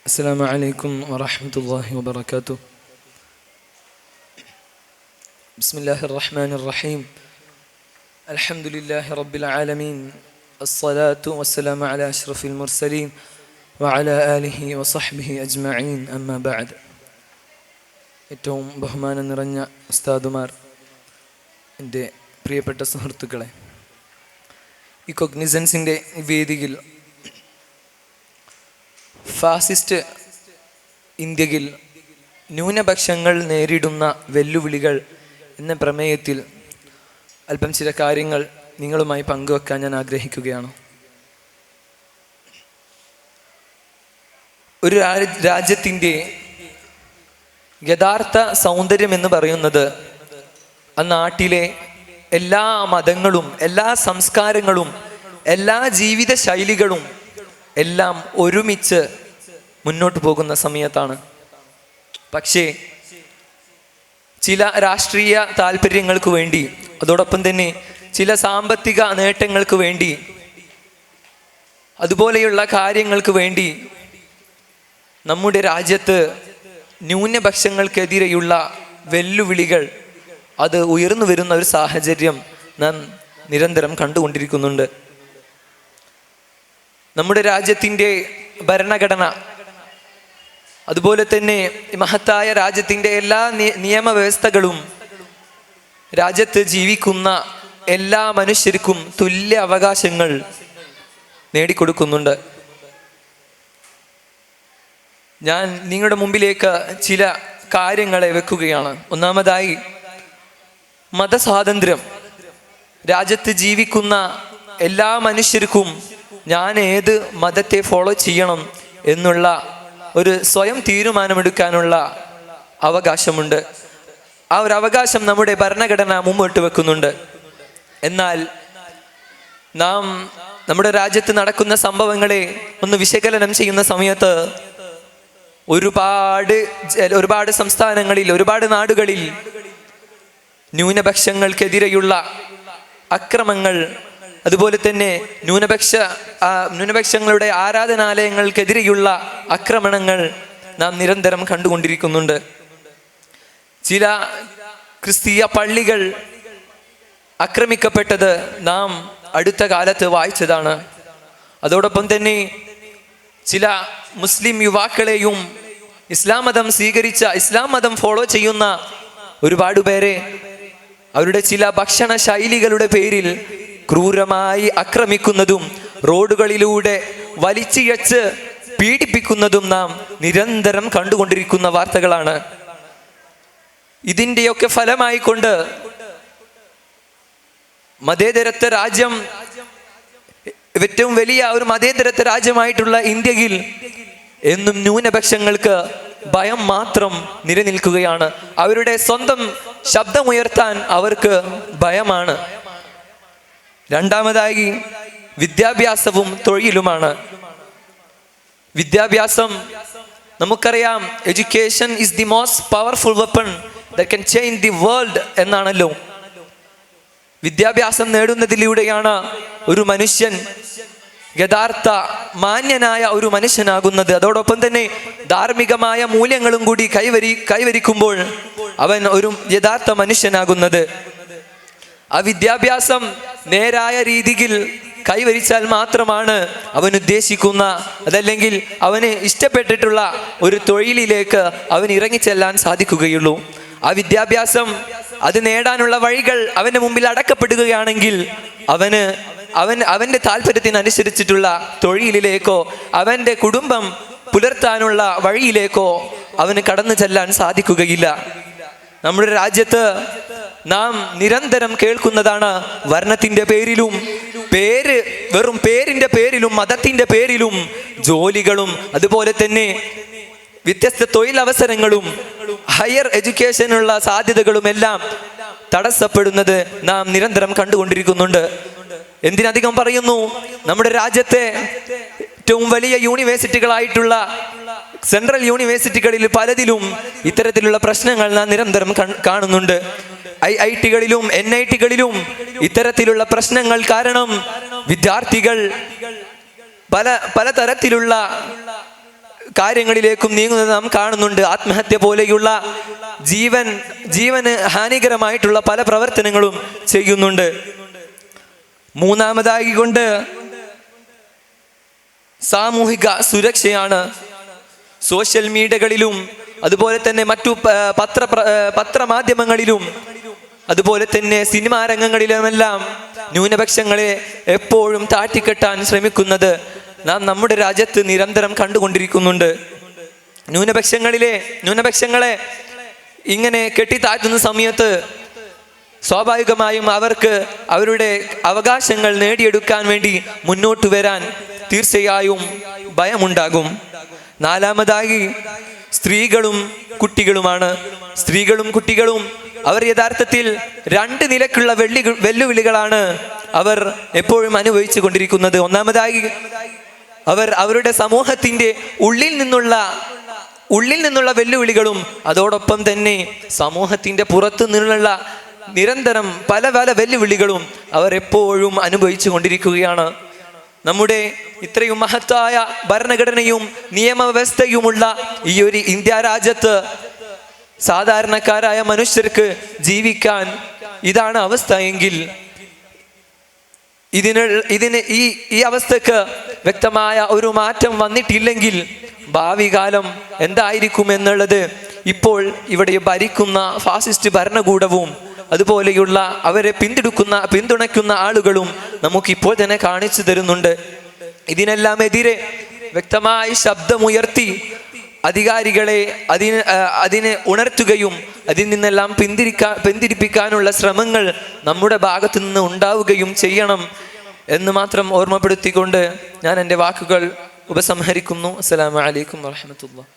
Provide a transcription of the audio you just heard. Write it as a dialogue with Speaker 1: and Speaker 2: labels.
Speaker 1: അസ്സലാമു അലൈക്കും വറഹ്മത്തുള്ളാഹി വബറകാതുഹു. ബിസ്മില്ലാഹിർ റഹ്മാനിർ റഹീം. അൽഹംദുലില്ലാഹി റബ്ബിൽ ആലമീൻ. അസ്സലാത്തു വസ്സലാമു അലാ അഷ്റഫിൽ മുർസലീൻ വഅലാ ആലിഹി വസഹ്ബിഹി അജ്മഈൻ. അമ്മാ ബഅദ്. ഏറ്റവും ബഹുമാനം നിറഞ്ഞ ഉസ്താദുമാർ, എൻ്റെ പ്രിയപ്പെട്ട സുഹൃത്തുക്കളെ, ഈ കൊഗ്നിസൻസിൻ്റെ വേദിയിൽ ഫാസിസ്റ്റ് ഇന്ത്യയിൽ ന്യൂനപക്ഷങ്ങൾ നേരിടുന്ന വെല്ലുവിളികൾ എന്ന പ്രമേയത്തിൽ അല്പം ചില കാര്യങ്ങൾ നിങ്ങളുമായി പങ്കുവെക്കാൻ ഞാൻ ആഗ്രഹിക്കുകയാണ്. ഒരു രാജ്യത്തിൻ്റെ യഥാർത്ഥ സൗന്ദര്യം എന്ന് പറയുന്നത് ആ നാട്ടിലെ എല്ലാ മതങ്ങളും, എല്ലാ സംസ്കാരങ്ങളും, എല്ലാ ജീവിത ശൈലികളും എല്ലാം ഒരുമിച്ച് മുന്നോട്ട് പോകുന്ന സമയത്താണ്. പക്ഷേ ചില രാഷ്ട്രീയ താല്പര്യങ്ങൾക്ക് വേണ്ടി, അതോടൊപ്പം തന്നെ ചില സാമ്പത്തിക നേട്ടങ്ങൾക്ക് വേണ്ടി, അതുപോലെയുള്ള കാര്യങ്ങൾക്ക് വേണ്ടി നമ്മുടെ രാജ്യത്ത് ന്യൂനപക്ഷങ്ങൾക്കെതിരെയുള്ള വെല്ലുവിളികൾ അത് ഉയർന്നു വരുന്ന ഒരു സാഹചര്യം നാം നിരന്തരം കണ്ടുകൊണ്ടിരിക്കുന്നുണ്ട്. നമ്മുടെ രാജ്യത്തിൻ്റെ ഭരണഘടന, അതുപോലെ തന്നെ മഹത്തായ രാജ്യത്തിൻ്റെ എല്ലാ നിയമവ്യവസ്ഥകളും രാജ്യത്ത് ജീവിക്കുന്ന എല്ലാ മനുഷ്യർക്കും തുല്യ അവകാശങ്ങൾ നേടിക്കൊടുക്കുന്നുണ്ട്. ഞാൻ നിങ്ങളുടെ മുമ്പിലേക്ക് ചില കാര്യങ്ങളെ വെക്കുകയാണ്. ഒന്നാമതായി, മതസ്വാതന്ത്ര്യം. രാജ്യത്ത് ജീവിക്കുന്ന എല്ലാ മനുഷ്യർക്കും ഞാൻ ഏത് മതത്തെ ഫോളോ ചെയ്യണം എന്നുള്ള ഒരു സ്വയം തീരുമാനമെടുക്കാനുള്ള അവകാശമുണ്ട്. ആ ഒരു അവകാശം നമ്മുടെ ഭരണഘടന മുമ്പോട്ട് വെക്കുന്നുണ്ട്. എന്നാൽ നാം നമ്മുടെ രാജ്യത്ത് നടക്കുന്ന സംഭവങ്ങളെ ഒന്ന് വിശകലനം ചെയ്യുന്ന സമയത്ത് ഒരുപാട് സംസ്ഥാനങ്ങളിൽ, ഒരുപാട് നാടുകളിൽ ന്യൂനപക്ഷങ്ങൾക്കെതിരെയുള്ള അക്രമങ്ങൾ, അതുപോലെ തന്നെ ന്യൂനപക്ഷങ്ങളുടെ ആരാധനാലയങ്ങൾക്കെതിരെയുള്ള ആക്രമണങ്ങൾ നാം നിരന്തരം കണ്ടുകൊണ്ടിരിക്കുന്നുണ്ട്. ചില ക്രിസ്തീയ പള്ളികൾ ആക്രമിക്കപ്പെട്ടത് നാം അടുത്ത കാലത്ത് വായിച്ചതാണ്. അതോടൊപ്പം തന്നെ ചില മുസ്ലിം യുവാക്കളെയും ഇസ്ലാം മതം സ്വീകരിച്ച, ഇസ്ലാം മതം ഫോളോ ചെയ്യുന്ന ഒരുപാട് പേരെ അവരുടെ ചില ഭക്ഷണ ശൈലികളുടെ പേരിൽ ക്രൂരമായി ആക്രമിക്കുന്നതും റോഡുകളിലൂടെ വലിച്ചിഴച്ച് പീഡിപ്പിക്കുന്നതും നാം നിരന്തരം കണ്ടുകൊണ്ടിരിക്കുന്ന വാർത്തകളാണ്. ഇതിൻ്റെയൊക്കെ ഫലമായിക്കൊണ്ട് മതേതരത്വ രാജ്യം, ഏറ്റവും വലിയ ഒരു മതേതരത്വ രാജ്യമായിട്ടുള്ള ഇന്ത്യയിൽ എന്നും ന്യൂനപക്ഷങ്ങൾക്ക് ഭയം മാത്രം നിലനിൽക്കുകയാണ്. അവരുടെ സ്വന്തം ശബ്ദമുയർത്താൻ അവർക്ക് ഭയമാണ്. രണ്ടാമതായി, വിദ്യാഭ്യാസവും തൊഴിലുമാണ്. വിദ്യാഭ്യാസം, നമുക്കറിയാം, education is the most powerful weapon that can change the world എന്നാണല്ലോ. വിദ്യാഭ്യാസം നേടുന്നതിലൂടെയാണ് ഒരു മനുഷ്യൻ യഥാർത്ഥ മാന്യനായ ഒരു മനുഷ്യനാകുന്നത്. അതോടൊപ്പം തന്നെ ധാർമ്മികമായ മൂല്യങ്ങളും കൂടി കൈവരിക്കുമ്പോൾ അവൻ ഒരു യഥാർത്ഥ മനുഷ്യനാകുന്നത്. ആ വിദ്യാഭ്യാസം നേരായ രീതിയിൽ കൈവരിച്ചാൽ മാത്രമാണ് അവൻ ഉദ്ദേശിക്കുന്ന, അതല്ലെങ്കിൽ അവന് ഇഷ്ടപ്പെട്ടിട്ടുള്ള ഒരു തൊഴിലിലേക്ക് അവൻ ഇറങ്ങിച്ചെല്ലാൻ സാധിക്കുകയുള്ളൂ. ആ വിദ്യാഭ്യാസം, അത് നേടാനുള്ള വഴികൾ അവൻ്റെ മുമ്പിൽ അടക്കപ്പെടുകയാണെങ്കിൽ അവൻ്റെ താല്പര്യത്തിനനുസരിച്ചിട്ടുള്ള തൊഴിലിലേക്കോ അവൻ്റെ കുടുംബം പുലർത്താനുള്ള വഴിയിലേക്കോ അവന് കടന്നു ചെല്ലാൻ സാധിക്കുകയില്ല. നമ്മുടെ രാജ്യത്ത് നാം നിരന്തരം കേൾക്കുന്നതാണ്, വർണ്ണത്തിൻ്റെ പേരിലും, വെറും പേരിൻ്റെ പേരിലും, മതത്തിൻ്റെ പേരിലും ജോലികളും, അതുപോലെ തന്നെ വ്യത്യസ്ത തൊഴിലവസരങ്ങളും, ഹയർ എഡ്യൂക്കേഷനുള്ള സാധ്യതകളും എല്ലാം തടസ്സപ്പെടുന്നത് നാം നിരന്തരം കണ്ടുകൊണ്ടിരിക്കുന്നുണ്ട്. എന്തിനധികം പറയുന്നു, നമ്മുടെ രാജ്യത്തെ ഏറ്റവും വലിയ യൂണിവേഴ്സിറ്റികളായിട്ടുള്ള സെൻട്രൽ യൂണിവേഴ്സിറ്റികളിൽ പലതിലും ഇത്തരത്തിലുള്ള പ്രശ്നങ്ങൾ നാം നിരന്തരം കാണുന്നുണ്ട്. IIT-കളിലും NIT-കളിലും ഇത്തരത്തിലുള്ള പ്രശ്നങ്ങൾ കാരണം വിദ്യാർത്ഥികൾ പല തരത്തിലുള്ള കാര്യങ്ങളിലേക്കും നീങ്ങുന്നത് നാം കാണുന്നുണ്ട്. ആത്മഹത്യ പോലെയുള്ള ജീവന് ഹാനികരമായിട്ടുള്ള പല പ്രവർത്തനങ്ങളും ചെയ്യുന്നുണ്ട്. മൂന്നാമതായി കൊണ്ട് സാമൂഹിക സുരക്ഷയാണ്. സോഷ്യൽ മീഡിയകളിലും അതുപോലെ തന്നെ മറ്റു പത്രമാധ്യമങ്ങളിലും അതുപോലെ തന്നെ സിനിമാ രംഗങ്ങളിലുമെല്ലാം ന്യൂനപക്ഷങ്ങളെ എപ്പോഴും താട്ടിക്കെട്ടാൻ ശ്രമിക്കുന്നത് നാം നമ്മുടെ രാജ്യത്ത് നിരന്തരം കണ്ടുകൊണ്ടിരിക്കുന്നുണ്ട്. ന്യൂനപക്ഷങ്ങളെ ഇങ്ങനെ കെട്ടിത്താഴ്ത്തുന്ന സമയത്ത് സ്വാഭാവികമായും അവർക്ക് അവരുടെ അവകാശങ്ങൾ നേടിയെടുക്കാൻ വേണ്ടി മുന്നോട്ട് വരാൻ തീർച്ചയായും ഭയമുണ്ടാകും. നാലാമതായി സ്ത്രീകളും കുട്ടികളുമാണ്. സ്ത്രീകളും കുട്ടികളും അവർ യഥാർത്ഥത്തിൽ രണ്ട് നിലക്കുള്ള വെല്ലുവിളികളാണ് അവർ എപ്പോഴും അനുഭവിച്ചു കൊണ്ടിരിക്കുന്നത്. ഒന്നാമതായി അവർ അവരുടെ സമൂഹത്തിൻ്റെ ഉള്ളിൽ നിന്നുള്ള വെല്ലുവിളികളും അതോടൊപ്പം തന്നെ സമൂഹത്തിൻ്റെ പുറത്തു നിന്നുള്ള നിരന്തരം പല വെല്ലുവിളികളും അവർ എപ്പോഴും അനുഭവിച്ചു കൊണ്ടിരിക്കുകയാണ്. നമ്മുടെ ഇത്രയും മഹത്തായ ഭരണഘടനയും നിയമവ്യവസ്ഥയുമുള്ള ഈ ഒരു ഇന്ത്യ രാജ്യത്ത് സാധാരണക്കാരായ മനുഷ്യർക്ക് ജീവിക്കാൻ ഇതാണ് അവസ്ഥ എങ്കിൽ ഈ അവസ്ഥക്ക് വ്യക്തമായ ഒരു മാറ്റം വന്നിട്ടില്ലെങ്കിൽ ഭാവി കാലം എന്തായിരിക്കും എന്നുള്ളത് ഇപ്പോൾ ഇവിടെ ഭരിക്കുന്ന ഫാസിസ്റ്റ് ഭരണകൂടവും അതുപോലെയുള്ള അവരെ പിന്തുണയ്ക്കുന്ന ആളുകളും നമുക്കിപ്പോൾ തന്നെ കാണിച്ചു തരുന്നുണ്ട്. ഇതിനെല്ലാം എതിരെ വ്യക്തമായി ശബ്ദമുയർത്തി അധികാരികളെ അതിനെ ഉണർത്തുകയും അതിൽ നിന്നെല്ലാം പിന്തിരിപ്പിക്കാനുള്ള ശ്രമങ്ങൾ നമ്മുടെ ഭാഗത്തു നിന്ന് ഉണ്ടാവുകയും ചെയ്യണം എന്ന് മാത്രം ഓർമ്മപ്പെടുത്തിക്കൊണ്ട് ഞാൻ എൻ്റെ വാക്കുകൾ ഉപസംഹരിക്കുന്നു. അസ്സലാമു അലൈക്കും വറഹ്മത്തുള്ളാഹി.